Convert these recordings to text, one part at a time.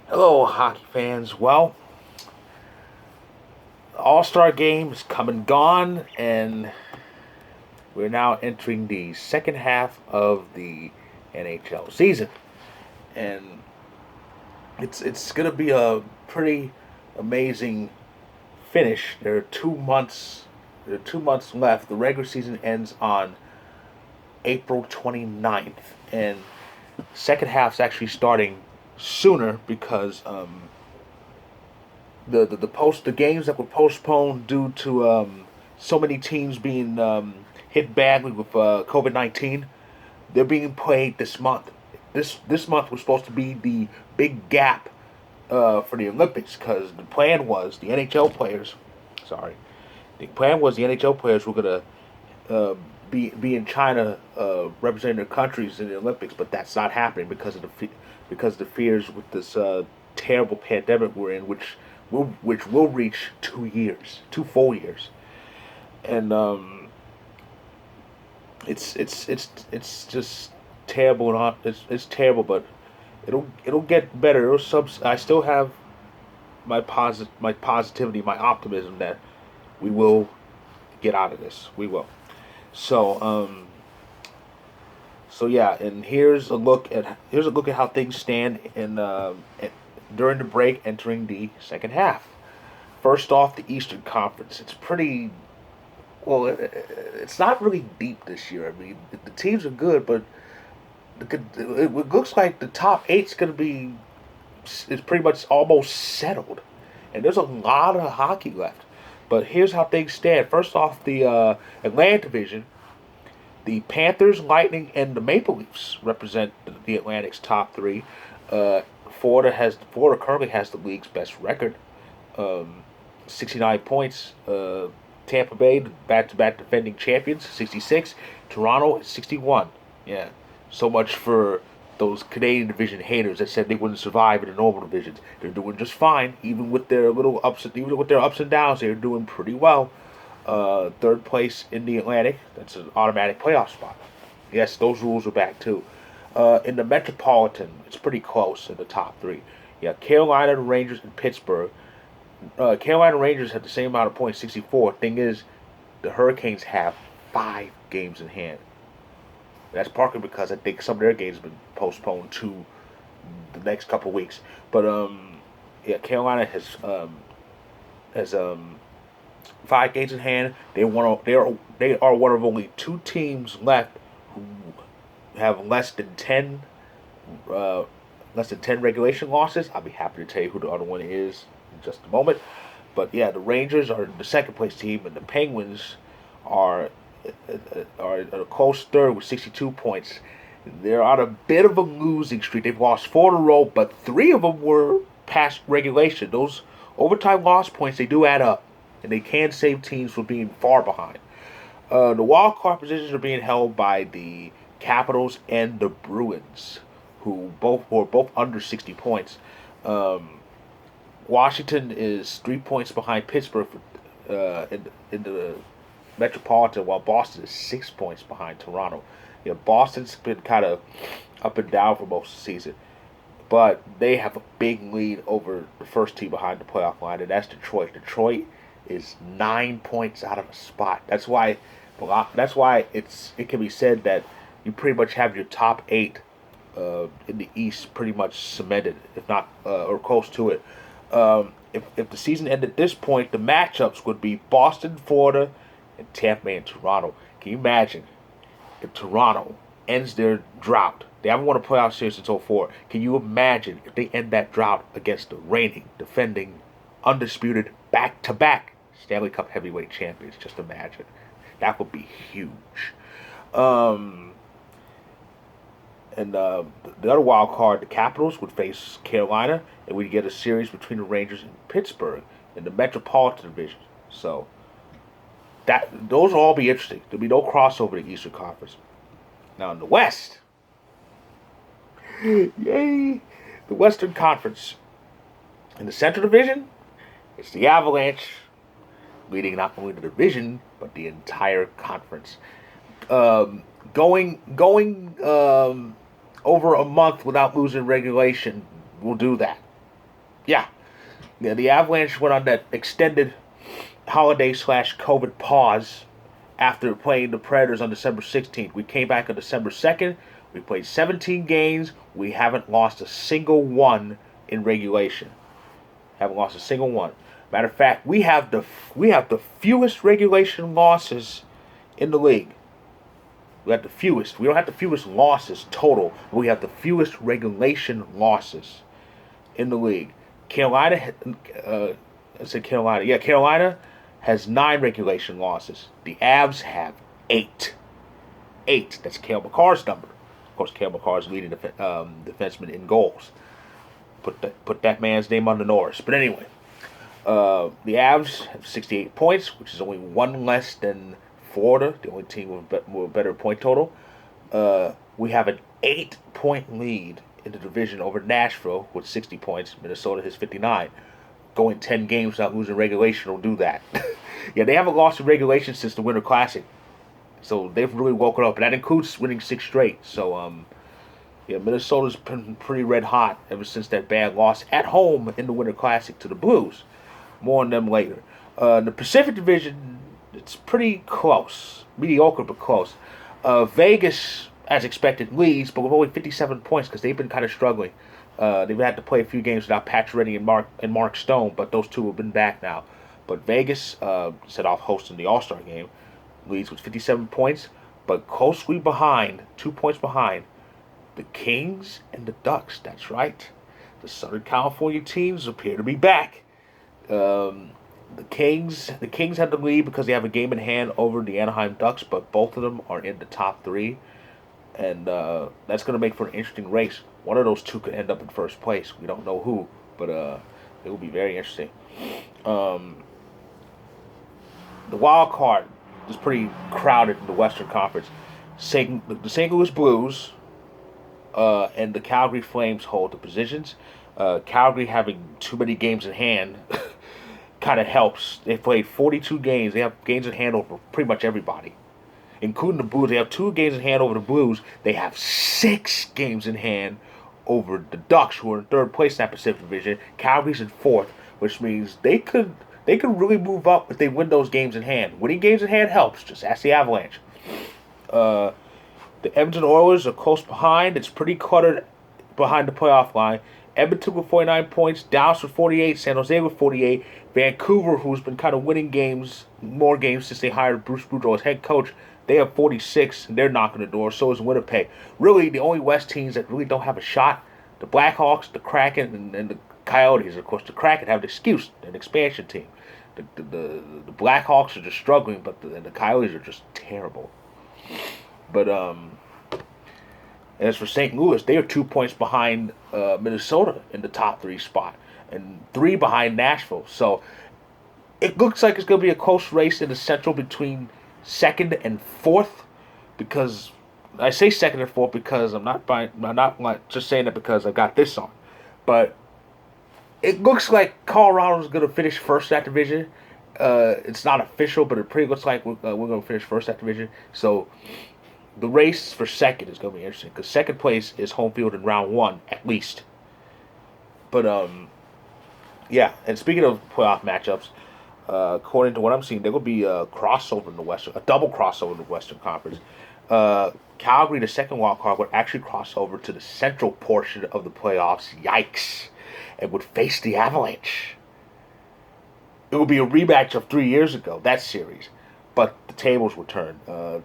Hello, hockey fans. Well, the All-Star game is come and gone, and we're now entering the second half of the NHL season. And it's gonna be a pretty amazing finish. There are 2 months left. The regular season ends on April 29th, and second half's actually starting sooner because the games that were postponed due to so many teams being hit badly with COVID-19, they're being played this month. This month was supposed to be the big gap for the Olympics because the plan was the NHL players were gonna be in China representing their countries in the Olympics, but that's not happening because of the fears with this terrible pandemic we're in, which will reach 2 years, 2 full years, and it's just terrible and it's terrible, but it'll get better. I still have my positivity, my optimism that we will get out of this. We will. So yeah, and here's a look at how things stand during the break, entering the second half. First off, the Eastern Conference. It's pretty well. It's not really deep this year. I mean, the teams are good, but it looks like the top eight's going to be is pretty much almost settled, and there's a lot of hockey left. But here's how things stand. First off, the Atlantic Division. The Panthers, Lightning, and the Maple Leafs represent the Atlantic's top three. Uh, Florida currently has the league's best record, 69 points. Tampa Bay, back-to-back defending champions, 66. Toronto, 61. Yeah, so much for those Canadian division haters that said they wouldn't survive in the normal divisions. They're doing just fine, even with their ups and downs. They're doing pretty well. Third place in the Atlantic. That's an automatic playoff spot. Yes, those rules are back too. In the Metropolitan, it's pretty close in the top three. Yeah, Carolina, the Rangers, and Pittsburgh. Carolina Rangers have the same amount of points, 64. Thing is, the Hurricanes have 5 games in hand. That's partly because I think some of their games have been postponed to the next couple weeks. But yeah, Carolina has 5 games in hand. They are one of only 2 teams left who have uh, less than 10 regulation losses. I'll be happy to tell you who the other one is in just a moment. But yeah, the Rangers are the second place team, and the Penguins are are a close third with 62 points. They're on a bit of a losing streak. They've lost 4 in a row, but 3 of them were past regulation. Those overtime loss points, they do add up, and they can save teams from being far behind. The wild card positions are being held by the Capitals and the Bruins, who are both under 60 points. Um, Washington is 3 points behind Pittsburgh in the Metropolitan, while Boston is 6 points behind Toronto. You know, Boston's been kind of up and down for most of the season, but they have a big lead over the first team behind the playoff line, and that's Detroit. Detroit is 9 points out of a spot. That's why it can be said that you pretty much have your top eight in the East pretty much cemented, if not or close to it. If the season ended at this point, the matchups would be Boston, Florida, and Tampa Bay and Toronto. Can you imagine if Toronto ends their drought? They haven't won a playoff series since '04. Can you imagine if they end that drought against the reigning, defending, undisputed, back-to-back Stanley Cup heavyweight champions? Just imagine. That would be huge. Um, and the other wild card, the Capitals, would face Carolina, and we'd get a series between the Rangers and Pittsburgh in the Metropolitan Division. So those will all be interesting. There'll be no crossover in the Eastern Conference. Now in the West, yay, the Western Conference. In the Central Division, it's the Avalanche, leading not only the division but the entire conference. Going over a month without losing regulation will do that. Yeah. Yeah, the Avalanche went on that extended holiday/COVID pause after playing the Predators on December 16th. We came back on December 2nd. We played 17 games. We haven't lost a single one in regulation. Haven't lost a single one. Matter of fact, we have the fewest regulation losses in the league. We have the fewest. We don't have the fewest losses total. But we have the fewest regulation losses in the league. Carolina, I said Carolina. Yeah, Carolina has 9 regulation losses. The Avs have 8. 8. That's Cale Makar's number. Of course, Cale Makar is leading defenseman in goals. Put that man's name on the Norris. But anyway, the Avs have 68 points, which is only one less than Florida, the only team with a better point total. We have an 8-point lead in the division over Nashville with 60 points. Minnesota has 59. Going 10 games without losing regulation will do that. Yeah, they haven't lost in regulation since the Winter Classic. So they've really woken up. And that includes winning 6 straight. So, yeah, Minnesota's been pretty red hot ever since that bad loss at home in the Winter Classic to the Blues. More on them later. The Pacific Division, it's pretty close. Mediocre, but close. Vegas, as expected, leads, but with only 57 points because they've been kind of struggling. They've had to play a few games without Pacioretty and Mark Stone, but those two have been back now. But Vegas, set off hosting the All-Star game, leads with 57 points, but closely behind, 2 points behind, the Kings and the Ducks. That's right. The Southern California teams appear to be back. The Kings have the lead because they have a game in hand over the Anaheim Ducks, but both of them are in the top 3. And that's going to make for an interesting race. One of those two could end up in first place. We don't know who, but it will be very interesting. The wild card is pretty crowded in the Western Conference. The St. Louis Blues and the Calgary Flames hold the positions. Calgary having too many games in hand kind of helps. They played 42 games. They have games in hand over pretty much everybody, including the Blues. They have 2 games in hand over the Blues. They have 6 games in hand over the Ducks, who are in 3rd place in that Pacific Division. Calgary's in 4th, which means they could really move up if they win those games in hand. Winning games in hand helps. Just ask the Avalanche. The Edmonton Oilers are close behind. It's pretty cluttered behind the playoff line. Edmonton with 49 points, Dallas with 48, San Jose with 48, Vancouver, who's been kind of winning more games since they hired Bruce Boudreau as head coach, they have 46, and they're knocking the door. So is Winnipeg. Really, the only West teams that really don't have a shot, the Blackhawks, the Kraken, and the Coyotes. Of course, the Kraken have an excuse, an expansion team. The Blackhawks are just struggling, but the Coyotes are just terrible. But as for St. Louis, they are 2 points behind Minnesota in the top 3 spot, and 3 behind Nashville. So it looks like it's going to be a close race in the Central between 2nd and 4th. Because I say 2nd and 4th because I'm not just saying that because I got this on, but it looks like Colorado's going to finish first that division. It's not official, but it pretty looks like we're going to finish first that division. So the race for 2nd is going to be interesting because 2nd place is home field in round 1 at least. But yeah. And speaking of playoff matchups, according to what I'm seeing, there will be a crossover in the Western, a double crossover in the Western Conference. Calgary, the second wild card, would actually cross over to the central portion of the playoffs. Yikes! And would face the Avalanche. It would be a rematch of 3 years ago, that series. But the tables were turned.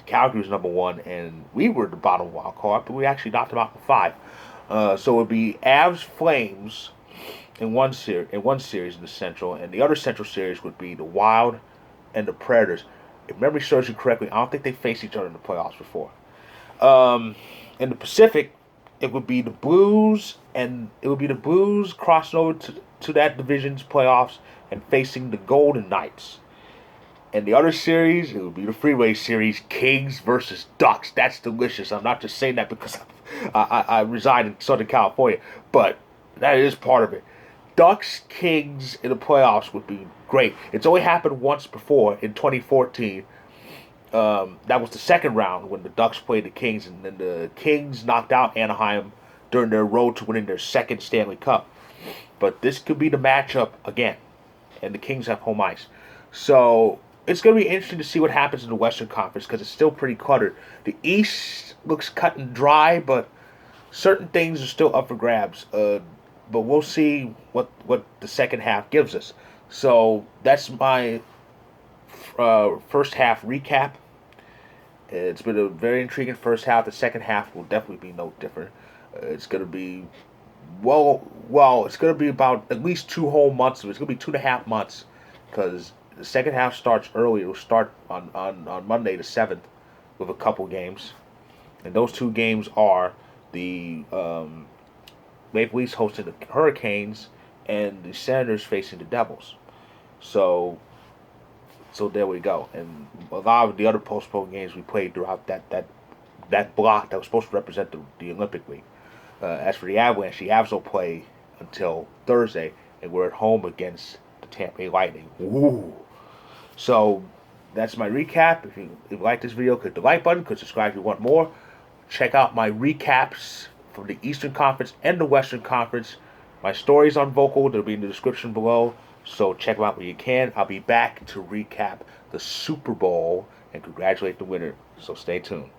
Calgary was number 1, and we were the bottom wild card, but we actually knocked them out in 5. So it would be Avs Flames in one series in the Central, and the other Central series would be the Wild and the Predators. If memory serves you correctly, I don't think they faced each other in the playoffs before. In the Pacific, it would be the Blues, and it would be the Blues crossing over to that division's playoffs and facing the Golden Knights. And the other series, it would be the Freeway Series, Kings versus Ducks. That's delicious. I'm not just saying that because I reside in Southern California, but that is part of it. Ducks Kings in the playoffs would be great. It's only happened once before in 2014. That was the second round when the Ducks played the Kings, and then the Kings knocked out Anaheim during their road to winning their second Stanley Cup. But this could be the matchup again, and the Kings have home ice. So it's going to be interesting to see what happens in the Western Conference because it's still pretty cluttered. The East looks cut and dry, but certain things are still up for grabs. But we'll see what the second half gives us. So that's my first half recap. It's been a very intriguing first half. The second half will definitely be no different. It's going to be it's going to be about at least 2 whole months. It's going to be 2.5 months because the second half starts early. It'll start on Monday the 7th with a couple games, and those 2 games are the Maple Leafs hosting the Hurricanes and the Senators facing the Devils. So there we go. And a lot of the other postponed games we played throughout that block that was supposed to represent the Olympic week. As for the Avalanche will play until Thursday, and we're at home against the Tampa Bay Lightning. Ooh. So that's my recap. If you like this video, click the like button. Click subscribe if you want more. Check out my recaps from the Eastern Conference and the Western Conference. My stories on Vocal, they'll be in the description below. So check them out when you can. I'll be back to recap the Super Bowl and congratulate the winner. So stay tuned.